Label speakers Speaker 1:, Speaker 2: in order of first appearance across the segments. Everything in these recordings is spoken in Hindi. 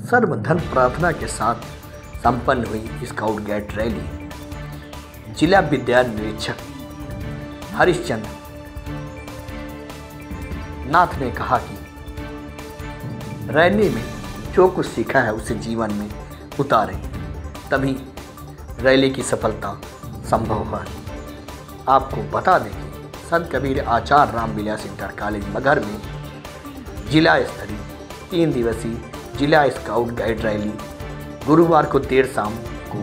Speaker 1: सर्वधर्म प्रार्थना के साथ संपन्न हुई स्काउट गाइड रैली। जिला विद्यालय निरीक्षक हरिश्चंद्र नाथ ने कहा कि रैली में जो कुछ सीखा है उसे जीवन में उतारें, तभी रैली की सफलता संभव है। आपको बता दें कि संत कबीर आचार्य रामविलास इंटर कॉलेज मगहर में जिला स्तरीय 3 दिवसीय जिला स्काउट गाइड रैली गुरुवार को देर शाम को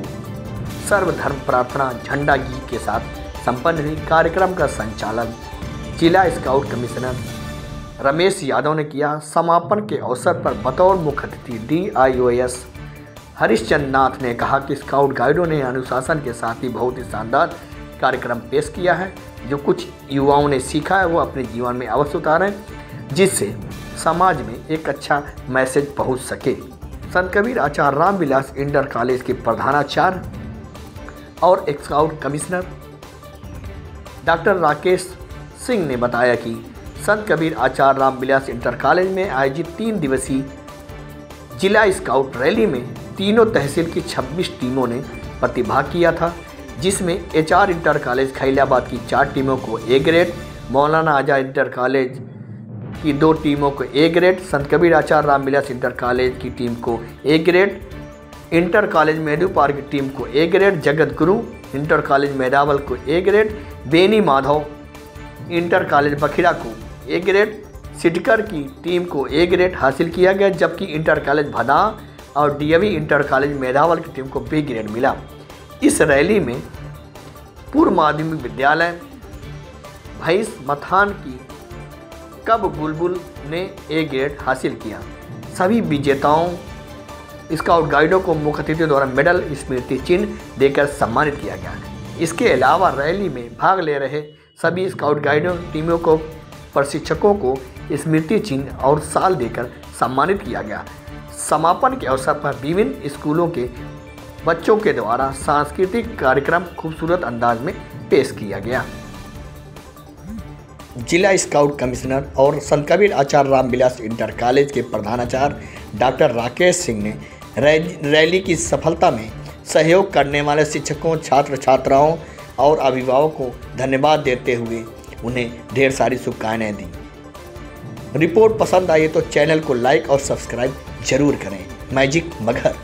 Speaker 1: सर्वधर्म प्रार्थना झंडा गीत के साथ संपन्न हुई। कार्यक्रम का संचालन जिला स्काउट कमिश्नर रमेश यादव ने किया। समापन के अवसर पर बतौर मुख्य अतिथि DIOS हरिश्चंद्र नाथ ने कहा कि स्काउट गाइडों ने अनुशासन के साथ ही बहुत ही शानदार कार्यक्रम पेश किया है। जो कुछ युवाओं ने सीखा है वो अपने जीवन में अवश्य उतारें, जिससे समाज में एक अच्छा मैसेज पहुंच सके। संत कबीर आचार्य रामविलास इंटर कॉलेज के प्रधानाचार्य और scout commissioner doctor Rakesh Singh ने बताया कि संत कबीर आचार्य रामविलास इंटर कॉलेज में आयोजित 3 दिवसीय जिला स्काउट रैली में तीनों तहसील की 26 टीमों ने प्रतिभाग किया था, जिसमें HR इंटर कॉलेज खैलाबाद की 4 टीमों को A grade, Maulana Azad inter college की 2 टीमों को A grade, Sant Kabir Acharya Ramvilas inter college की टीम को A ग्रेड, इंटर कॉलेज मेदुपार की टीम को A grade, Jagat Guru inter college Medawal को A grade, Beni Madhav inter college Bakhira को A ग्रेड, सिटकर की टीम को A ग्रेड हासिल किया गया, जबकि इंटर कॉलेज भदा और DAV इंटर कॉलेज मेदावल की टीम को B ग्रेड मिला। इस रैली में पूर्व माध्यमिक विद्यालय भैंस मथान की कब बुलबुल ने A ग्रेड हासिल किया। सभी विजेताओं स्काउट गाइडों को मुख्य अतिथि द्वारा मेडल, स्मृति चिन्ह देकर सम्मानित किया गया। इसके अलावा रैली में भाग ले रहे सभी स्काउट गाइडों टीमों को प्रशिक्षकों को स्मृति चिन्ह और शाल देकर सम्मानित किया गया। समापन के अवसर पर विभिन्न स्कूलों के बच्चों के द्वारा सांस्कृतिक कार्यक्रम खूबसूरत अंदाज में पेश किया गया। जिला स्काउट कमिश्नर और संत कबीर आचार्य रामविलास इंटर कॉलेज के प्रधानाचार्य डॉक्टर राकेश सिंह ने रैली की सफलता में सहयोग करने वाले शिक्षकों, छात्र छात्राओं और अभिभावकों को धन्यवाद देते हुए उन्हें ढेर सारी शुभकामनाएं दी। रिपोर्ट पसंद आई तो चैनल को लाइक और सब्सक्राइब जरूर करें। मैजिक मगहर।